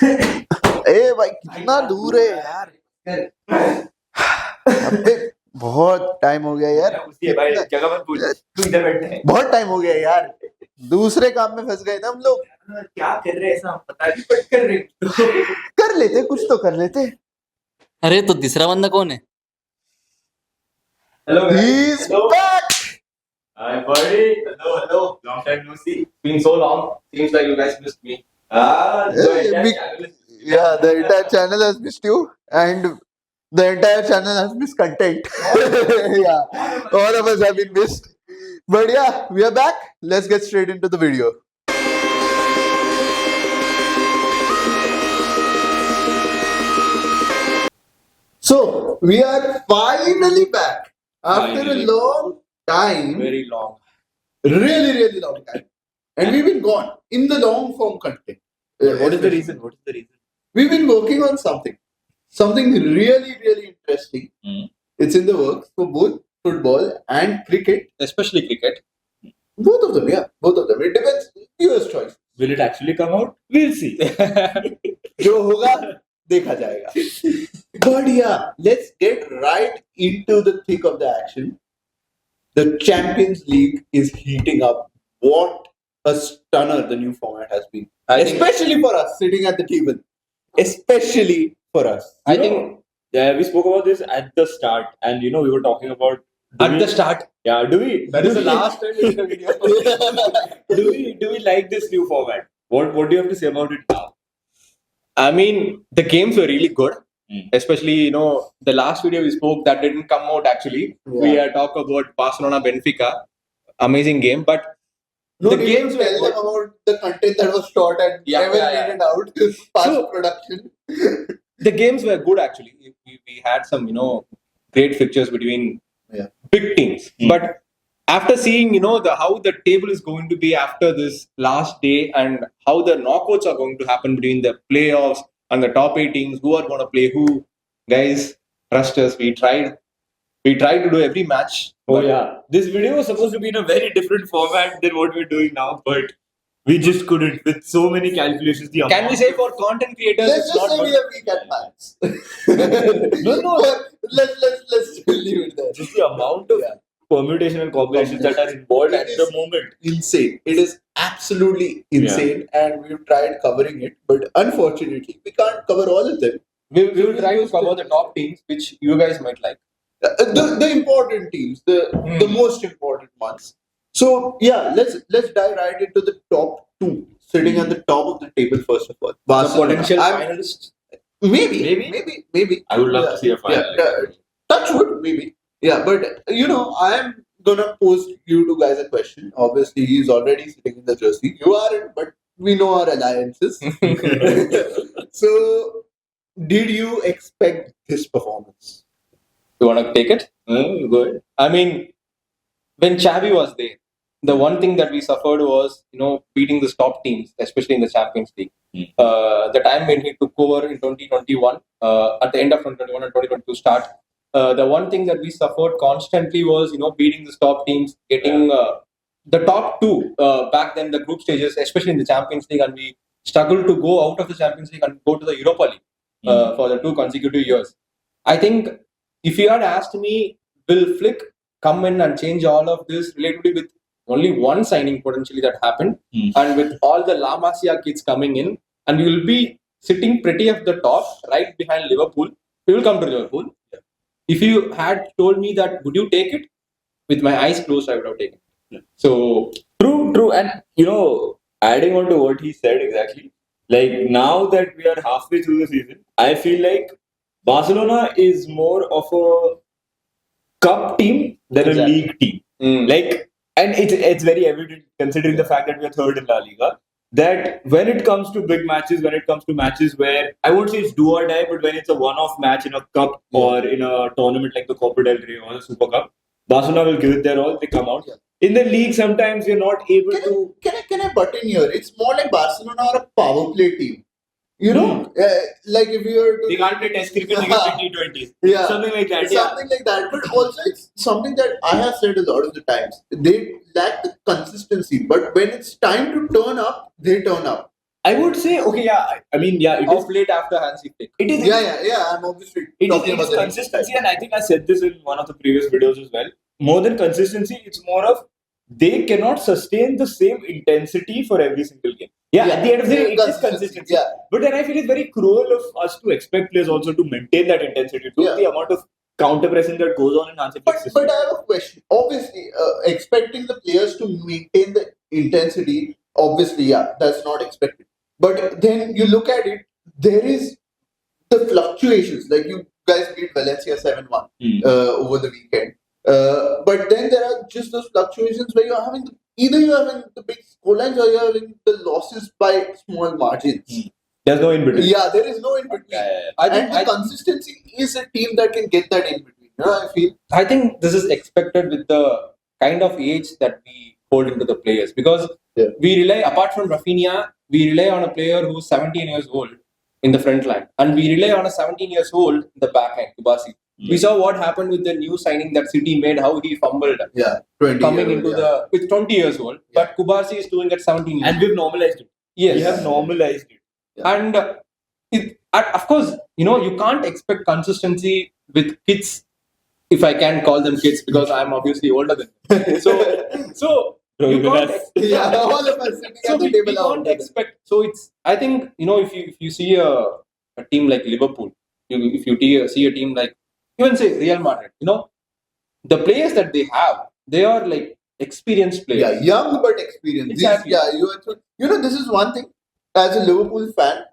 ए भाई कितना दूर है यार। अबे बहुत टाइम हो गया यार। भाई जगह मत पूछ, तू इधर बैठे। बहुत टाइम हो गया यार, दूसरे काम में फंस गए ना हम लोग। क्या कर रहे हैं ऐसा पता नहीं, बट कर रहे कर लेते, कुछ तो कर लेते। अरे तो तीसरा बंदा कौन है? Hello He's back. Hi buddy, hello, long time no see, been so long, seems like you guys missed me. Yeah, the entire channel has missed you, and the entire channel has missed content. Yeah, all of us have been missed. But yeah, we are back. Let's get straight into the video. So we are finally back after Finally. a long time. Very long. Really long time. And we've been gone in the long form content. What is the reason? What is the reason? We've been working on something really interesting. It's in the works for both football and cricket. Especially cricket. Both of them, yeah. Both of them. It depends. Viewers' choice. Will it actually come out? We'll see. जो होगा देखा जाएगा. But yeah, let's get right into the thick of the action. The Champions League is heating up. What a stunner the new format has been. Especially for us sitting at the table. Especially for us. I think we spoke about this at the start, and we were talking about At the start. Yeah, do we? That is the last time we did a video. do we like this new format? What do you have to say about it now? I mean, the games were really good. Especially, the last video we spoke that didn't come out actually. Yeah. We talked about Barcelona Benfica. Amazing game. But No the need games to were tell them good. about the content that was shot and never made it out. Past production. The games were good actually. We had some, great fixtures between big teams. But after seeing, how the table is going to be after this last day and how the knockouts are going to happen between the playoffs and the top 8 teams, who are going to play who, guys, trust us. We tried to do every match. Oh yeah, this video was supposed to be in a very different format than what we're doing now, but we just couldn't with so many calculations. Can we say for content creators, Let's it's just not say we good. are weak at maths. No. Let's leave it there. Just the amount of permutation and combinations that are involved at the moment. Insane. It is absolutely insane, and we've tried covering it, but unfortunately, we can't cover all of them. We will try to cover the top teams, which you guys might like. The important teams, the most important ones. So yeah, let's dive right into the top 2, sitting at the top of the table first of all. The potential finalists. Maybe. I would love to see a final. Touch wood, maybe. Yeah, but I am gonna pose you two guys a question. Obviously, he's already sitting in the jersey. You aren't, but we know our alliances. So, did you expect this performance? You want to take it? Go ahead. I mean, when Xavi was there, the one thing that we suffered was, beating the top teams, especially in the Champions League. The time when he took over in 2021, at the end of 2021 and 2022 start, the one thing that we suffered constantly was, beating the top teams, getting the top 2 back then, the group stages, especially in the Champions League, and we struggled to go out of the Champions League and go to the Europa League for the 2 consecutive years. I think if you had asked me, will Flick come in and change all of this relatively with only one signing potentially that happened, and with all the La Masia kids coming in, and we will be sitting pretty at the top, right behind Liverpool. We will come to Liverpool. If you had told me that, would you take it? With my eyes closed, I would have taken it. So True. And adding on to what he said exactly, like now that we are halfway through the season, I feel like Barcelona is more of a cup team than a league team. And it's very evident considering the fact that we are third in La Liga, that when it comes to big matches, when it comes to matches where I won't say it's do or die, but when it's a one-off match in a cup or in a tournament like the Copa del Rey or the Super Cup, Barcelona will give it their all. They come out. In the league, sometimes you're not able to. Can I butt in here? It's more like Barcelona or a power play team. Like if you were to... They can't play test cricket, they can play T20s. Yeah. Something like that. Something like that. But also it's something that I have said a lot of the times. They lack the consistency. But when it's time to turn up, they turn up. I would say, okay, yeah. I mean, yeah, it is. Of late after Hansi Flick. It is. Yeah. I'm obviously talking It about is the consistency, and I think I said this in one of the previous videos as well. More than consistency, it's more of they cannot sustain the same intensity for every single game. Yeah, at the end of the day, it is consistency. Yeah. But then I feel it's very cruel of us to expect players also to maintain that intensity. So the amount of counter pressing that goes on in Hansi Flick's system. But I have a question. Obviously, expecting the players to maintain the intensity, obviously, yeah, that's not expected. But then you look at it, there is the fluctuations. Like you guys beat Valencia 7-1 over the weekend. But then there are just those fluctuations where you're having either you're having the big scorelines or you're having the losses by small margins. There's no in between. Yeah, there is no in between. I think the consistency is a team that can get that in between. I feel. I think this is expected with the kind of age that we hold into the players because we rely, apart from Rafinha, we rely on a player who's 17 years old in the front line, and we rely on a 17 years old in the back end, Kubasi. We saw what happened with the new signing that City made, how he fumbled. Coming into the with 20 years old, but Kubasi is doing at 17 years. And we've normalized it. Yes, we have normalized it. And of course, you can't expect consistency with kids. If I can call them kids, because I'm obviously older than them. So you can't. All of us sitting at the table. We can't expect. So I think if you see a team like Liverpool, if you see a team like even say Real Madrid, the players that they have, they are like experienced players. Yeah, young but experienced. Exactly. This is one thing. As a Liverpool fan,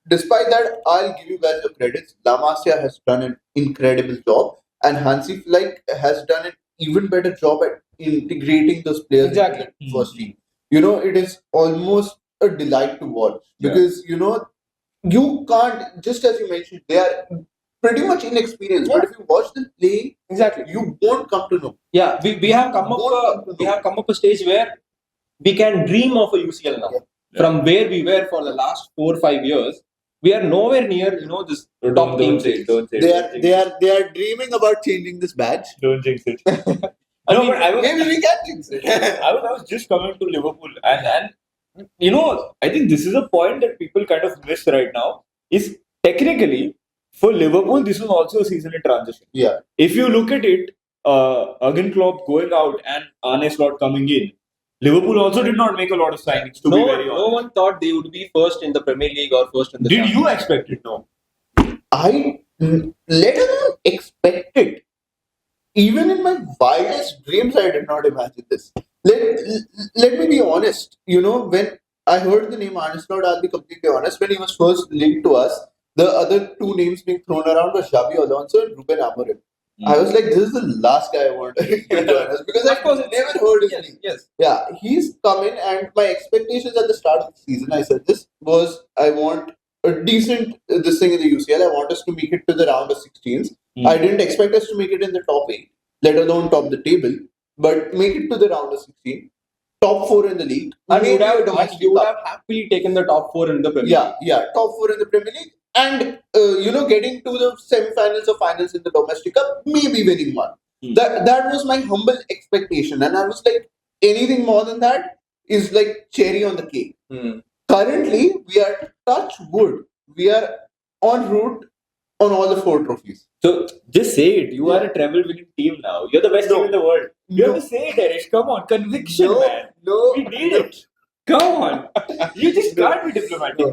despite that, I'll give you guys the credits. La Masia has done an incredible job, and Hansi Flick has done an even better job at integrating those players into the first team. It is almost a delight to watch because you can't, just as you mentioned, they are pretty much inexperienced. But if you watch them play, you won't come to know. Yeah, we have come up a stage where we can dream of a UCL now. From where we were for the last 4 or 5 years, we are nowhere near this top team stage. They are dreaming about changing this badge. Don't jinx it. Maybe we can jinx it. I was just coming to Liverpool, and I think this is a point that people kind of miss right now. Is technically for Liverpool, this was also a season in transition. Yeah. If you look at it, Jurgen Klopp going out and Arne Slot coming in, Liverpool also did not make a lot of signings. To be very honest, no one thought they would be first in the Premier League or first in the. Did you expect it? No. I let alone expect it. Even in my wildest dreams, I did not imagine this. Let me be honest. When I heard the name Arne Slot, I'll be completely honest. When he was first linked to us, the other two names being thrown around were Xabi Alonso and Ruben Amorim. I was like, this is the last guy I want to join us because I never heard his name. Yes. Yeah, he's come in, and my expectations at the start of the season, I said this, was I want a decent this thing in the UCL. I want us to make it to the round of 16s. I didn't expect us to make it in the top 8, let alone top the table, but make it to the round of 16. Top 4 in the league. And you would have happily taken the top 4 in the Premier League. Yeah, top 4 in the Premier League. And, getting to the semi-finals or finals in the domestic cup, maybe winning one. That was my humble expectation. And I was like, anything more than that is like cherry on the cake. Currently, we are, touch wood, we are en route on all the 4 trophies. So, just say it. You are a treble winning team now. You're the best team in the world. You have to say it, Erish. Come on. Conviction, man. No. We need it. Come on. You just can't be diplomatic. No.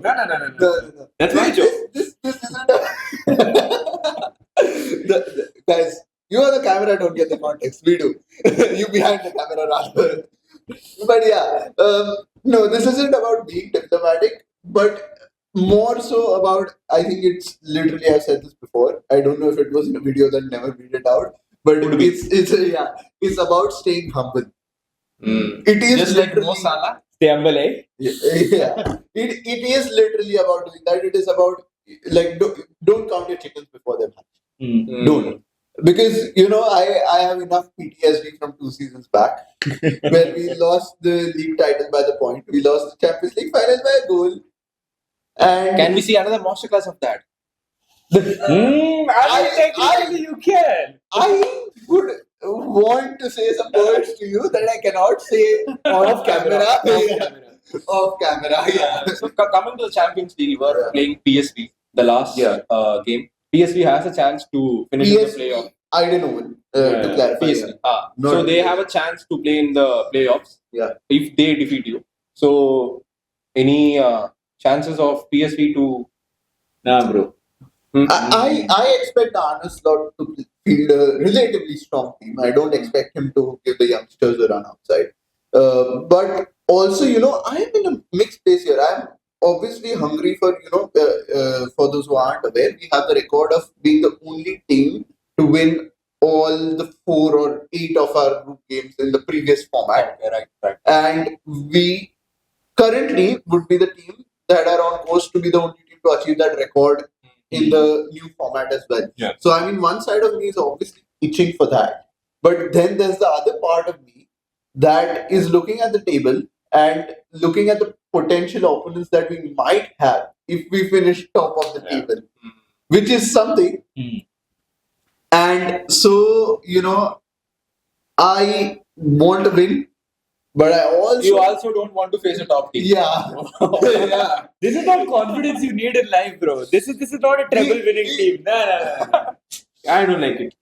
That's my joke. This isn't guys, you are the camera, don't get the context. We do. You behind the camera rather. But yeah, no, this isn't about being diplomatic, but more so about, I think it's literally, I've said this before. I don't know if it was in a video that never made it out, but it's about staying humble. It is just like Mo Salah. Stay humble, eh? Yeah. It is literally about doing that. It is about like don't count your chickens before they're hatched. Don't. Because I have enough PTSD from 2 seasons back where we lost the league title by the point. We lost the Champions League final by a goal. And can we see another masterclass of that? Technically you can. I would want to say some words to you that I cannot say off camera. Off camera. Yeah. So coming to the Champions League, we were playing PSV the last game. PSV has a chance to finish in the playoff. I didn't know to clarify. PSV. Not So they PSV. have a chance to play in the playoffs. Yeah. If they defeat you. So any chances of PSV to? Nah, bro. I expect Arne Slot to field a relatively strong team. I don't expect him to give the youngsters a run outside. But also, I'm in a mixed place here. I'm obviously hungry for, for those who aren't aware, we have the record of being the only team to win all the 4 or 8 of our group games in the previous format. Right. And we currently would be the team that are on course to be the only team to achieve that record in the new format as well. Yeah. So, I mean, one side of me is obviously itching for that. But then there's the other part of me that is looking at the table and looking at the potential opponents that we might have if we finish top of the table, which is something. And so, I want to win, but You also don't want to face a top team. Yeah. Yeah. This is not confidence you need in life, bro. This is not a treble winning team. Nah. I don't like it.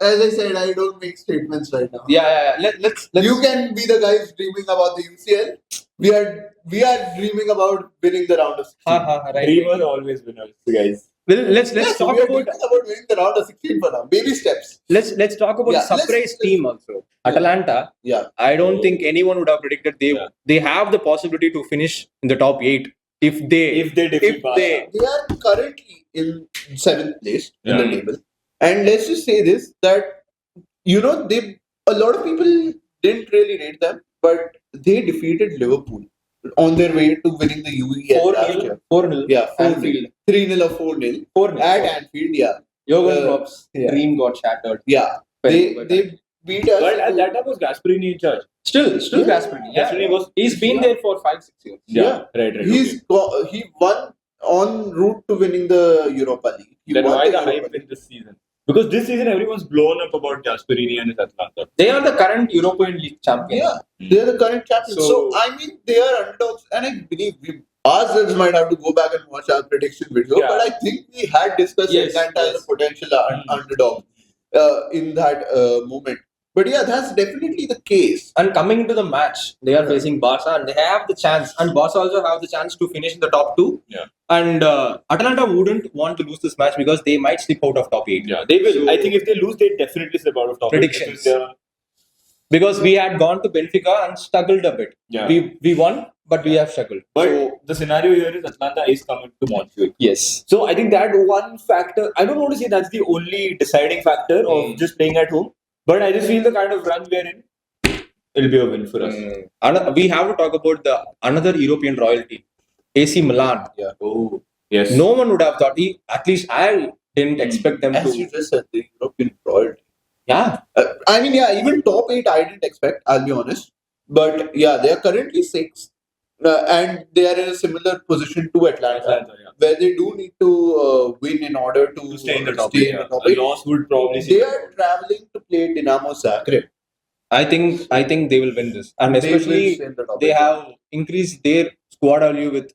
As I said, I don't make statements right now. Yeah. Let's. You can be the guys dreaming about the UCL. We are dreaming about winning the round of 16. Right. Dreamers always winners, guys. Well, let's Yes, talk we are about. dreaming about winning the round of 16 for now. Baby steps. Let's talk about Yeah, the surprise team also. Atalanta. Yeah. I don't think anyone would have predicted they have the possibility to finish in the top 8 if they defeat Barca. They are currently in 7th place in the Yeah. table. And let's just say this, that, a lot of people didn't really rate them, but they defeated Liverpool on their way to winning the UEL last year. 4-0. Yeah, 4-0. Anfield. 3-0 or 4-0. 4-0. At Anfield, yeah. Jurgen Klopp's yeah. dream got shattered. Yeah. They beat us. But at that time was Gasperini in charge. Still Yeah. Gasperini. Yeah. Gasperini was. He's been there for 5-6 years. Yeah. Right. He won en route to winning the Europa League. He Then won why the Europa hype League. in this season? Because this season everyone's blown up about Gasperini and his Atlanta. They are the current European League champions. Yeah, they are the current champions. So, I mean, they are underdogs, and I believe ourselves might have to go back and watch our prediction video. Yeah. But I think we had discussed Atlanta as a potential underdog in that moment. But yeah, that's definitely the case. And coming to the match, they are facing Barca and they have the chance. And Barca also have the chance to finish in the top 2. Yeah. And Atalanta wouldn't want to lose this match because they might slip out of top 8. Yeah, they will. So- I think if they lose, they definitely slip out of top. Predictions. Eight. Because we had gone to Benfica and struggled a bit. Yeah. We won, but we have struggled. But So, the scenario here is Atlanta is coming to Matchweek. yes. So I think that one factor, I don't want to say that's the only deciding factor of just playing at home, but I just feel the kind of run we're in, it'll be a win for us. We have to talk about the another European royalty, AC Milan. Yeah. Oh, yes. No one would have thought, at least I didn't expect them As you to. just said, the European royalty. Yeah. I mean, yeah, even top 8 I didn't expect, I'll be honest. But yeah, they are currently 6th. And they are in a similar position to Atlanta, where they do need to win in order to Stay in the top stay 8. in the top A 8. loss would probably They are traveling to play Dinamo Zagreb. I think they will win this. And They will especially stay in the top they 8. have increased their squad value with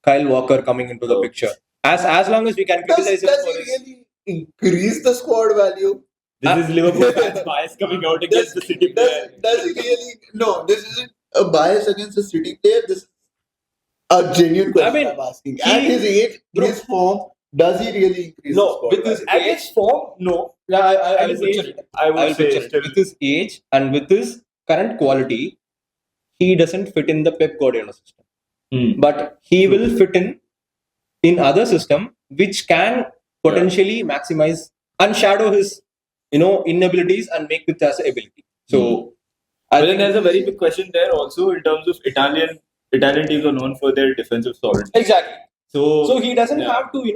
Kyle Walker coming into the picture. As long as we can criticize him Does for he his really increase the squad value? This is Liverpool fans bias coming out against the City player. Does he really? No, this isn't a bias against the City player. This is a genuine question I mean, I'm asking. At his age, his form, does he really increase the No, squad with his value? At his form, no. Yeah, I At will his picture age, it. I would I will say picture it. still. With his age and with his current quality, he doesn't fit in the Pep Guardiola system. But he will fit in other system which can potentially maximize and shadow his inabilities and make it as an ability. So I But then think there's a very big question there also in terms of Italian teams are known for their defensive solidity. exactly. So So he doesn't yeah. have to His be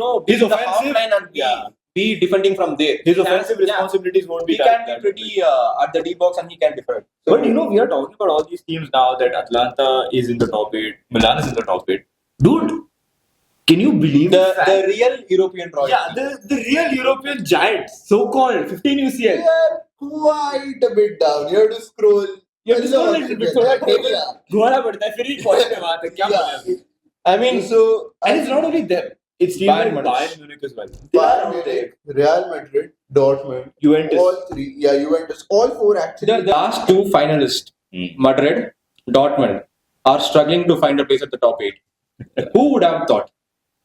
in the half offensive- line and be defending from there. his He offensive has- responsibilities won't be He that can be pretty at the D box and he can defend. So, But we are talking about all these teams now that Atlanta is in the top 8, Milan is in the top 8. Dude, can you believe the real European royalty. Yeah, the real European giants, so called 15 They UCL. are quite a bit down. You have to scroll You have to score a little bit. थोड़ा table Yeah. घुमाना पड़ता है, फिर ही point पे बात है, क्या Yeah. बोले अभी? I mean, So And it's not only them. It's teams Bayern like Munich. Bayern Munich as well. They are Bayern out there. Munich, Real Madrid, Dortmund, Juventus. all three. Yeah, Juventus. All four actually. the last two finalists, Madrid, Dortmund, are struggling to find a place at the top 8. Who would have thought?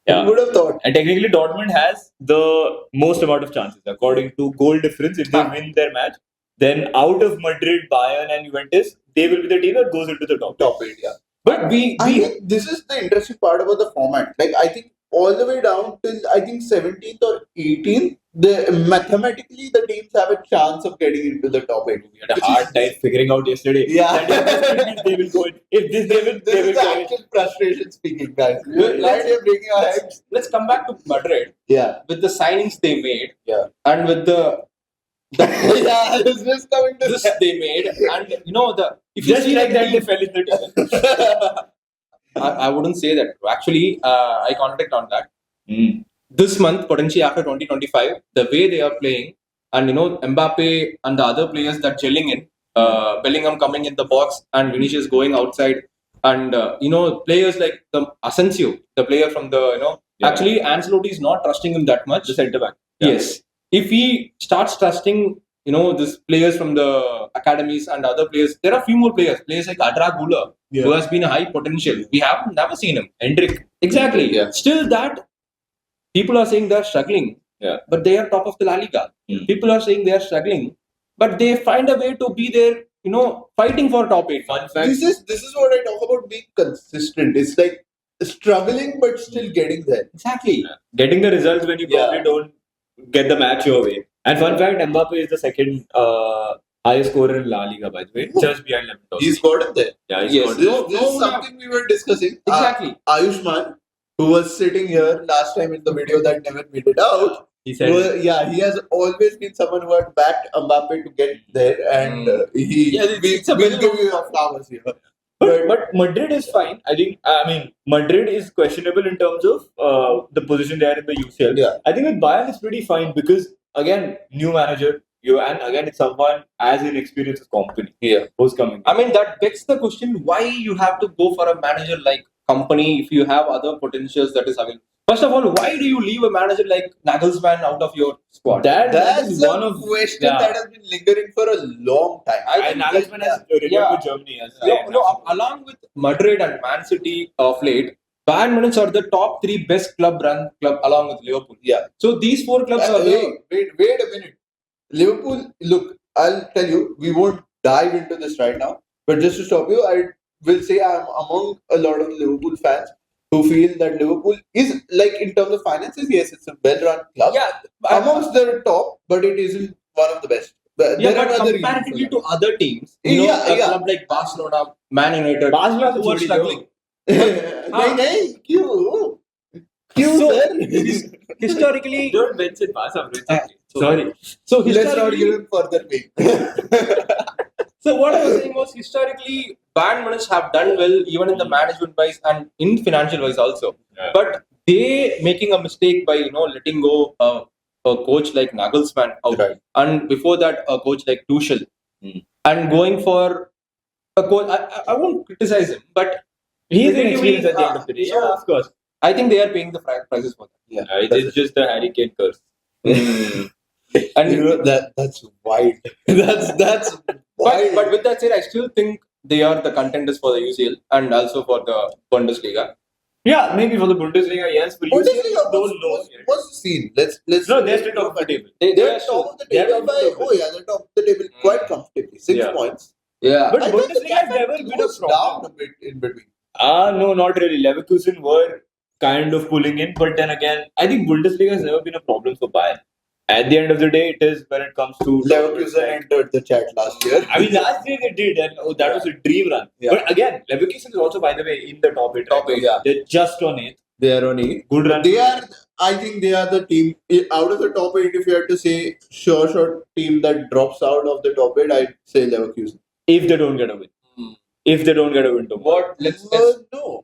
Yeah. Who would have thought? And technically, Dortmund has the most amount of chances according to goal difference. If they win their match, then out of Madrid, Bayern, and Juventus, they will be the team that goes into the top 8, yeah. But I think this is the interesting part about the format. Like, I think all the way down till I think 17th or 18th, mathematically the teams have a chance of getting into the top 8. We had a hard time figuring out yesterday. Yeah. That if they will go in. If this they will, This they is will the go in. actual frustration speaking, guys. Well, Right here breaking our heads. let's come back to Madrid Yeah. with the signings they made, Yeah. and with the Yeah, I was just coming to this that. they made, and you know the if you Just see like the that, they team, fell in the table. I wouldn't say that. Actually, I contradict on that. This month, potentially after 2025, the way they are playing, and you know, Mbappe and the other players that gelling in, Bellingham coming in the box and Vinicius going outside, and you know, players like the Asensio, the player from the Yeah. actually Ancelotti is not trusting him that much. The centre back. Yeah. Yes, if he starts trusting, you know, these players from the academies and other players, there are few more players like Adra Gula, who has been a high potential. We have never seen him. Hendrick. Exactly. Yeah. Still, that people are saying they're struggling, Yeah. but they are top of the La Liga. People are saying they are struggling, but they find a way to be there, you know, fighting for top 8. Fun fact. This is what I talk about being consistent. It's like struggling but still getting there. Exactly. Getting the results when you Yeah. probably don't get the match your way. And fun fact, Mbappe is the second highest scorer in La Liga, by the way, just behind Lewandowski. He's got it there. Yeah, he's Yes. got This, it. this is something we were discussing. Exactly. Ayushman, who was sitting here last time in the video that never made it out. He said, He has always been someone who had backed Mbappe to get there, and it's a we'll very give you your flowers here. but Madrid is fine. I mean, Madrid is questionable in terms of the position they are in the UCL. Yeah. I think with Bayern it's pretty fine because again, new manager, and again it's someone as inexperienced as company. Yeah. Who's coming? I mean, that begs the question: why you have to go for a manager like company if you have other potentials that is available? First of all, why do you leave a manager like Nagelsmann out of your squad? That is That's one a of question yeah. that has been lingering for a long time. And Nagelsmann has renewed Yeah. with Germany as Along with Madrid and Man City of late, Bayern Munich are the top 3 best run club along with Liverpool. Yeah. So these 4 clubs are Wait a minute. Liverpool, look, I'll tell you, we won't dive into this right now, but just to stop you, I will say I'm among a lot of Liverpool fans who feel that Liverpool is, like, in terms of finances, yes, it's a well-run club. Yeah, Amongst the top, but it isn't one of the best. There yeah, are but other comparatively reasons to other teams, you know, Yeah, a yeah. club like Barcelona, Man United, Barcelona who are is struggling. for that. नहीं, क्यों? क्यों, So, sir? Historically, Don't mention Barca. Sorry. so Let's not give historically, him further pain. so what I was saying was historically, Bayern Munich have done well even in the management wise and in financial wise also. Yeah. But they making a mistake by letting go a coach like Nagelsmann out, Right. and before that a coach like Tuchel, and going for a coach. I won't criticize him, but He is relatively, inexperienced at the end of the day. so Yeah, of course. I think they are paying the prices for that. Yeah, It's just the Harry Kane curse. And you know, that's wild. that's wild. but with that said, I still think they are the contenders for the UCL and also for the Bundesliga. Yeah, maybe for the Bundesliga, yes. For UCL, Bundesliga, don't know yet. what's the scene? Let's No, they're still top of the table. They're top of the They're table top of the table. they're top of the table quite comfortably. 6 Yeah. points. Yeah, But I thought the Bundesliga has gap never been a goes problem. down a bit in between. No, not really. Leverkusen were kind of pulling in, but then again, I think Bundesliga has never been a problem for Bayern. At the end of the day, it is when it comes to Leverkusen entered the chat last year. I mean, last year they did, and that was a dream run. Yeah. But again, Leverkusen is also, by the way, in the top 8. Top eight, yeah. They're just on 8th. They are on 8. Good run. I think they are the team out of the top 8. If you had to say sure team that drops out of the top 8, I'd say Leverkusen. If they don't get a win. If they don't get a win tomorrow. what? Let's No.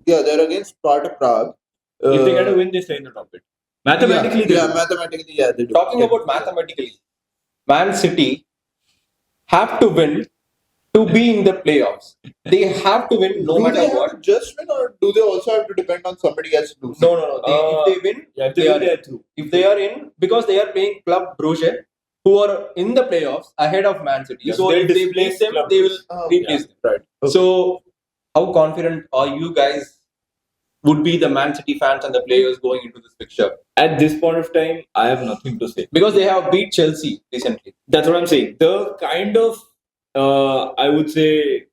They're against Sparta Prague. If they get a win, they stay in the top 8. Mathematically, they do. mathematically, yeah, they do. talking about mathematically, Man City have to win to be in the playoffs. They have to win no do matter they have what. to just win, or do they also have to depend on somebody else losing? No. If they win, Yeah, they are they in. are through. If they are in, because they are playing Club Brugge, who are in the playoffs ahead of Man City. Yeah, so they'll if they displace beat them, Club they will Brugge. replace them. Right. Okay. So, how confident are you guys would be the Man City fans and the players going into this fixture? At this point of time, I have nothing to say. Because they have beat Chelsea recently. That's what I'm saying. The kind of, I would say,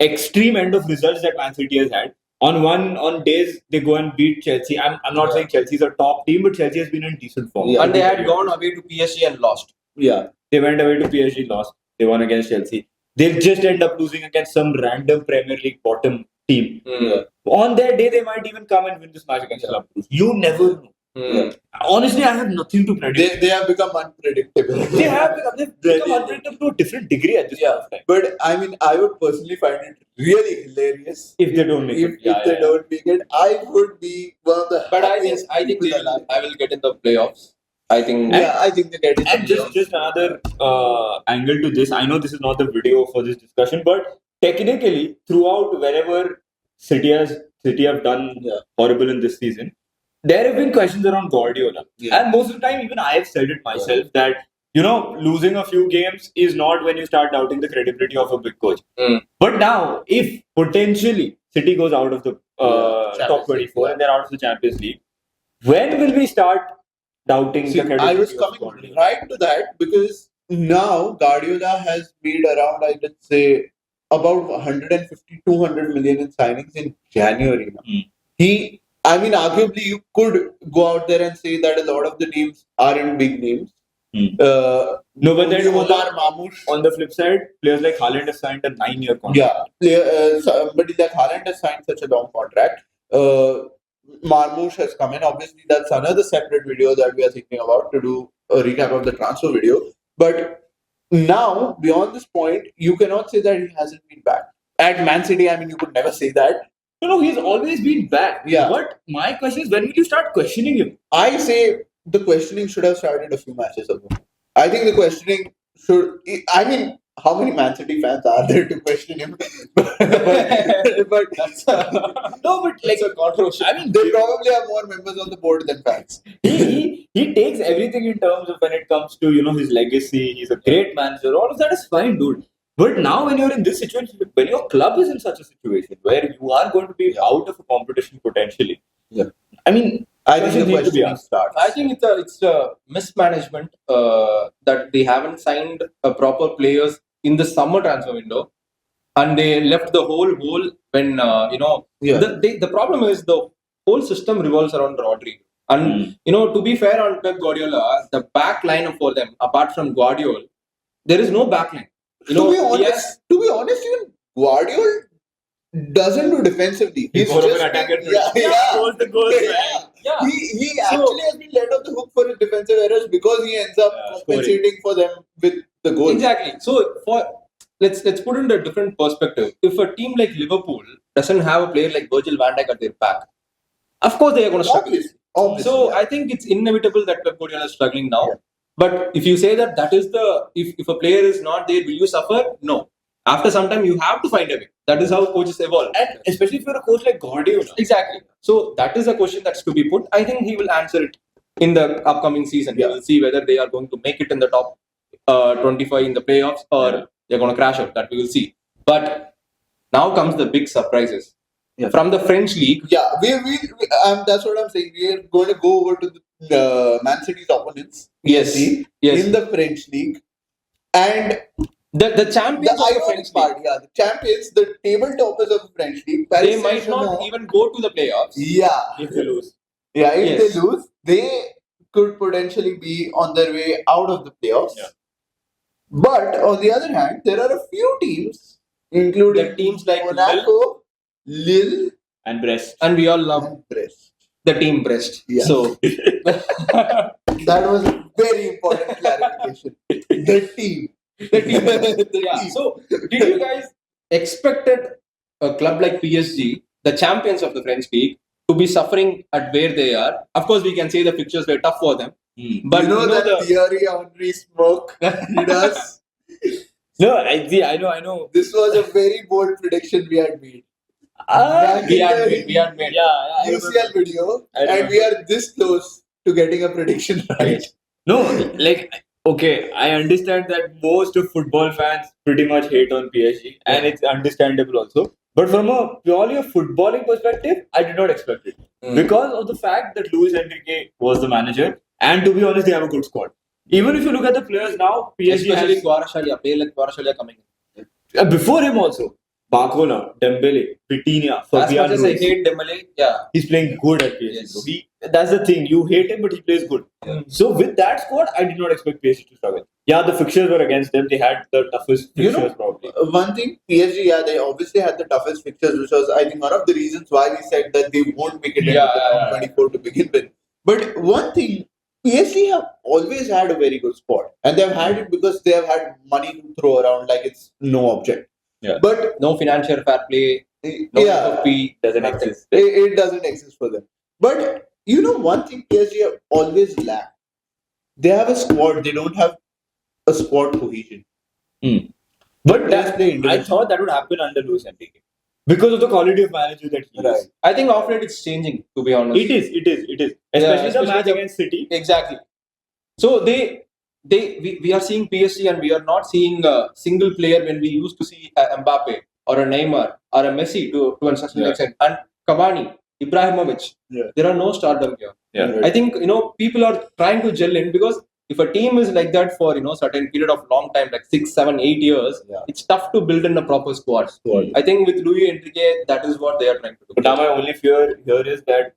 extreme end of results that Man City has had. On days they go and beat Chelsea. I'm not saying Chelsea's a top team, but Chelsea has been in decent form. Yeah. And they had gone away to PSG and lost. Yeah, they went away to PSG, lost. They won against Chelsea. They'll just end up losing against some random Premier League bottom team. On their day, they might even come and win this match against Club Brugge. You never know. Honestly, I have nothing to predict. They have become unpredictable. They've become unpredictable to a different degree at this point of time. But I mean, I would personally find it really hilarious If they don't make it. if they don't make it. I would be one of the But I happiest think people they will, alive. I will get in the playoffs. I think. Yeah, I think they get it. And just another angle to this. I know this is not the video for this discussion, but technically, throughout wherever City have done horrible in this season, there have been questions around Guardiola. Yeah. And most of the time, even I have said it myself that, losing a few games is not when you start doubting the credibility of a big coach. But now, if potentially City goes out of the top 24 and they're out of the Champions League, when will we start doubting the credibility I was of coming Guardiola? right to that because now Guardiola has made around, I would say, about 150, 200 million in signings in January. Arguably, you could go out there and say that a lot of the names aren't big names. No, but then Omar Mamouche. on the flip side, players like Haaland have signed a 9-year contract. Somebody like Haaland has signed such a long contract. Marmoush has come in. Obviously, that's another separate video that we are thinking about to do a recap of the transfer video. But now, beyond this point, you cannot say that he hasn't been back. At Man City, you could never say that. No, he's always been back. Yeah. But my question is, when will you start questioning him? I say the questioning should have started a few matches ago. I think the questioning should. How many Man City fans are there to question him? but That's like a controversy. They probably have more members on the board than fans. he takes everything in terms of when it comes to his legacy. He's a great manager. All of that is fine, dude. But now, when you're in this situation, when your club is in such a situation where you are going to be out of a competition potentially, I think the question starts. I think it's a mismanagement that they haven't signed proper players in the summer transfer window, and they left the whole hole when the problem is the whole system revolves around Rodri. And to be fair on Pep Guardiola, the back line for them, apart from Guardiola, there is no back line. To be honest, even Guardiola doesn't do defensively. He's more of an attacker. Scores the goals, man. Yeah. He actually has been let off the hook for his defensive errors because he ends up compensating for them with the goals. Exactly. So let's put it in a different perspective. If a team like Liverpool doesn't have a player like Virgil van Dijk at their back, of course they are going to struggle. Obviously, I think it's inevitable that Pep Guardiola is struggling now. Yeah. But if you say that is if a player is not there, will you suffer? No. After some time, you have to find a way. That is how coaches evolve. And especially if you're a coach like Guardiola. Exactly. So that is a question that's to be put. I think he will answer it in the upcoming season. Yeah. We will see whether they are going to make it in the top 25 in the playoffs or they're going to crash out. That we will see. But now comes the big surprises. Yeah. From the French league. Yeah, that's what I'm saying. We are going to go over to the Man City's opponents. Yes. In the French league. And the champions of the French league. Yeah, the champions, the table toppers of the French league. They might not even go to the playoffs. Yeah. If they lose. Yeah, if they lose, they could potentially be on their way out of the playoffs. Yeah. But on the other hand, there are a few teams, including the teams like Monaco, Lille, and Brest. And we all love Brest. The team Brest. Yeah. So that was a very important clarification. The team. So, did you guys expected a club like PSG, the champions of the French league, to be suffering at where they are? Of course, we can say the fixtures were tough for them. But that Thierry Henry smoke he does. No, I know. This was a very bold prediction we had made. We had made. Yeah, I UCL remember. video, I and we remember. are this close to getting a prediction right. No, like, okay, I understand that most of football fans pretty much hate on PSG, and it's understandable also. But from a purely a footballing perspective, I did not expect it because of the fact that Luis Enrique was the manager, and to be honest, they have a good squad. Even if you look at the players now, PSG Especially has Kvaratskhelia, player like Kvaratskhelia coming in. before him also Barcola, Dembele, Vitinha, As much Fabian as I Ruiz. hate Dembele, yeah. He's playing good at PSG. Yes. Bro. That's the thing. You hate him, but he plays good. So with that squad, I did not expect PSG to struggle. Yeah, the fixtures were against them. They had the toughest fixtures probably. One thing, PSG, yeah, they obviously had the toughest fixtures, which was, I think, one of the reasons why we said that they won't make it into the top 24 to begin with. But one thing, PSG have always had a very good squad, and they've had it because they have had money to throw around like it's no object. Yeah. But No financial fair play, no yeah, FFP, Doesn't nothing. exist. it doesn't exist for them. But you know, one thing PSG have always lacked, they have a squad. They don't have a squad cohesion. But Let's play I individual. thought that would happen under Luis Enrique because of the quality of manager that he Right. is. I think off late it's changing, to be honest. It is. Especially the especially match the- against City. Exactly. So we are seeing PSG and we are not seeing a single player when we used to see a Mbappe or a Neymar or a Messi to a certain extent. And Cavani, Ibrahimovic, there are no stardom here. Yeah. I think people are trying to gel in because if a team is like that for certain period of long time, like 6, 7, 8 years, it's tough to build in a proper squad. I think with Luis Enrique, that is what they are trying to do. But now my only fear here is that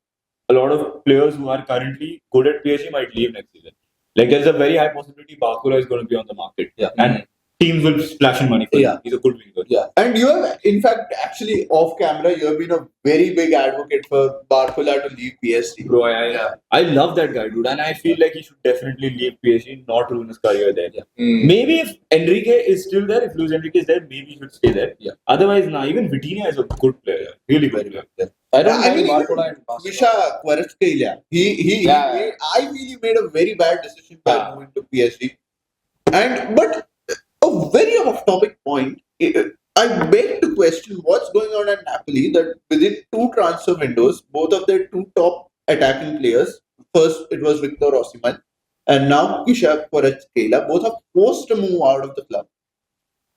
a lot of players who are currently good at PSG might leave next season. Like there's a very high possibility Barcola is going to be on the market. Yeah. And teams will splash in money for him. He's a good winger. Yeah, and you have, in fact, actually off camera, you have been a very big advocate for Barcola to leave PSG. Bro, I love that guy, dude. And I feel like he should definitely leave PSG, not ruin his career there. Maybe if Enrique is still there, if Luis Enrique is there, maybe he should stay there. Otherwise, even Vitinha is a good player. Really good player. I don't I mean, Barcola and Barcelona. Misha Kvaratskhelia, I feel he made a very bad decision by moving to PSG. But a very off-topic point, I beg to question what's going on at Napoli that within 2 transfer windows, both of their 2 top attacking players, first it was Victor Osimhen and now Misha Kvaratskhelia, both are forced to move out of the club.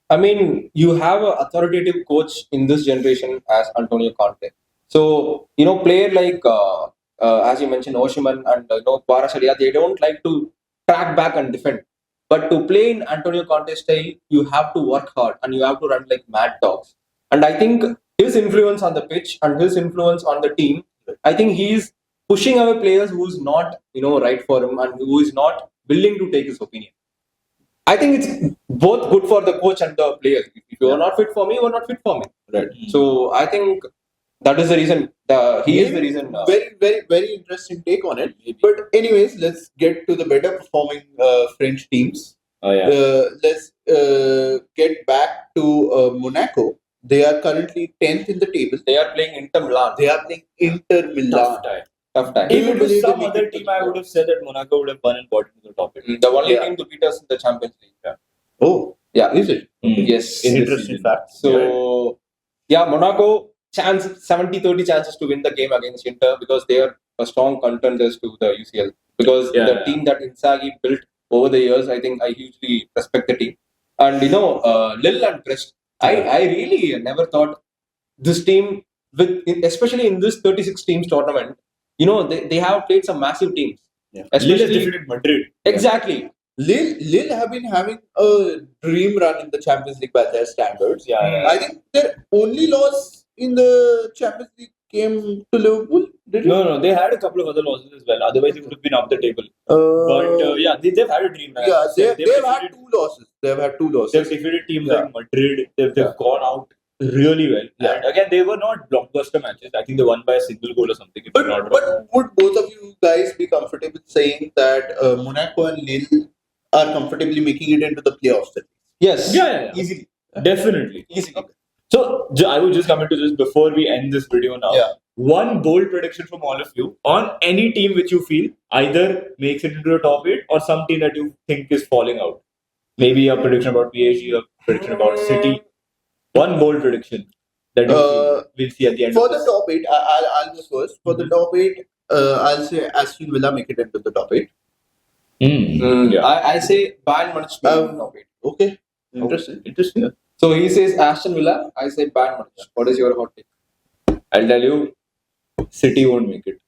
I mean, you have an authoritative coach in this generation as Antonio Conte. So, player like, as you mentioned, Osimhen and Kvaratskhelia, they don't like to track back and defend. But to play in Antonio Conte style, you have to work hard and you have to run like mad dogs. And I think his influence on the pitch and his influence on the team, I think he's pushing away players who's not, right for him and who is not willing to take his opinion. I think it's both good for the coach and the players. If you are not fit for me, you are not fit for me. Right. So I think that is the reason. He is the reason. Very, very, very interesting take on it. But anyways, let's get to the better performing French teams. Oh yeah. Let's get back to Monaco. They are currently 10th in the table. They are playing Inter Milan. Tough time. If it was some other team, I would have said that Monaco would have won and got into the top 8. The only team to beat us in the Champions League. Oh, yeah. Is it? Yes. Interesting fact. So, Monaco chance 70-30 chances to win the game against Inter because they are a strong contenders to the UCL. Because the team that Inzaghi built over the years, I think I hugely respect the team. And Lille and Brest, I really never thought this team, especially in this 36 teams tournament, they have played some massive teams. Lille has defeated Madrid. Exactly. Lille have been having a dream run in the Champions League by their standards. I think their only loss in the Champions League came to Liverpool. Did it? No, they had a couple of other losses as well. Otherwise, it would have been up the table. But they've had a dream run. Yeah, they've had 2 losses. They've had 2 losses. They've defeated teams like Madrid. They've gone out really well. And again, they were not blockbuster matches. I think they won by a single goal or something. But would both of you guys be comfortable saying that Monaco and Lille are comfortably making it into the playoffs? Yes. Yeah. Easily. Definitely. Easily. Okay. So, I will just come into this before we end this video now. One bold prediction from all of you on any team which you feel either makes it into the top 8 or some team that you think is falling out. maybe a prediction about PSG, a prediction about City. One bold prediction that we'll see at the end. For of the this. top 8, I'll go first. For the top 8, I'll say Aston Villa make it into the top 8. Yeah. I say Bayern Munich will be in top 8. Okay. Interesting. So he says Aston Villa. I say Bayern Munich. What is your hot take? I'll tell you, City won't make it.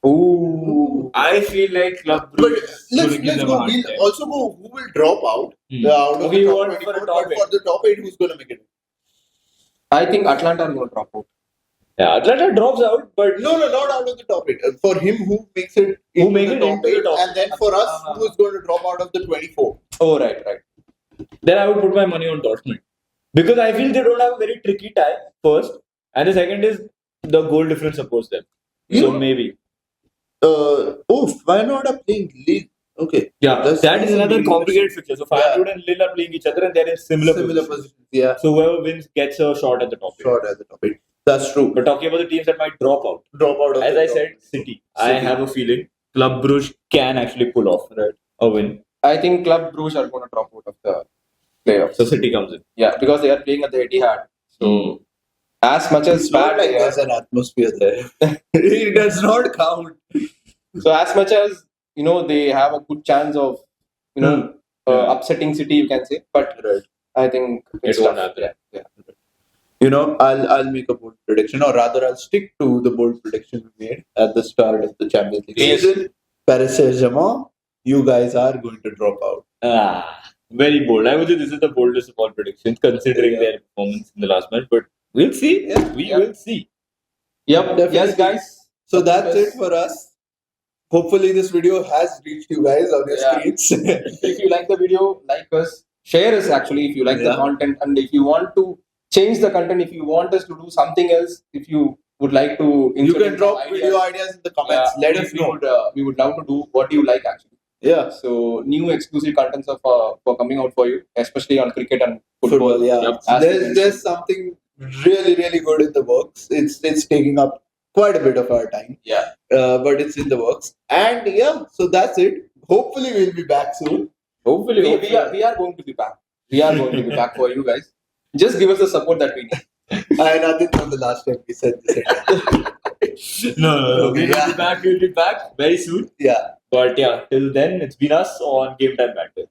Ooh. I feel like Club But Brugge is let's gonna give them go. a hard We'll time. also go who will drop out. Out of Okay, the you top want for 24, the top but for the top 8, who's going to make it? I think Atlanta are going to drop out. Yeah, Atlanta drops out, but No, not out of the top 8. For him, who makes it Who into make the it top into the 8, top and then for us, who is going to drop out of the 24? Oh, right. then I would put my money on Dortmund. Because I feel they don't have a very tricky tie, first. And the second is the goal difference opposed them. So maybe. Why not are playing league? Okay. Yeah, That's that is another really complicated fixture. So Feyenoord and Lille are playing each other and they're in similar positions. Yeah. So whoever wins gets a shot at the top. Short at the top 8. That's true. But talking about the teams that might drop out. As the I top said, City. I have a feeling Club Brugge can actually pull off a win. I think Club Brugge are going to drop out of the playoffs. So City comes in. Yeah, because they are playing at the Etihad. So as much as It's not like there's an atmosphere there. It does not count. So as much as they have a good chance of upsetting City, you can say, but I think It won't happen. Yeah. I'll make a bold prediction, or rather, I'll stick to the bold prediction we made at the start of the Champions League season. Paris Saint-Germain, you guys are going to drop out. Very bold. I would say this is the boldest of all predictions, considering their performance in the last match. But we'll see. We will see. Yep. Definitely. Yes, guys. So that's it for us. Hopefully, this video has reached you guys on your screens. If you like the video, like us, share us actually if you like the content, and if you want to change the content, if you want us to do something else, if you would like to, you can drop video ideas in the comments. Let us know. We would love to do what you like actually. Yeah. So new exclusive contents for coming out for you, especially on cricket and football. Yeah. There's something really good in the works. It's taking up quite a bit of our time. Yeah. But it's in the works. And so that's it. Hopefully we'll be back soon. Hopefully. We are going to be back. We are going to be back for you guys. Just give us the support that we need. I didn't know the last time we said this. No. We'll be back very soon. Yeah. But till then, it's been us on Gametime Banter.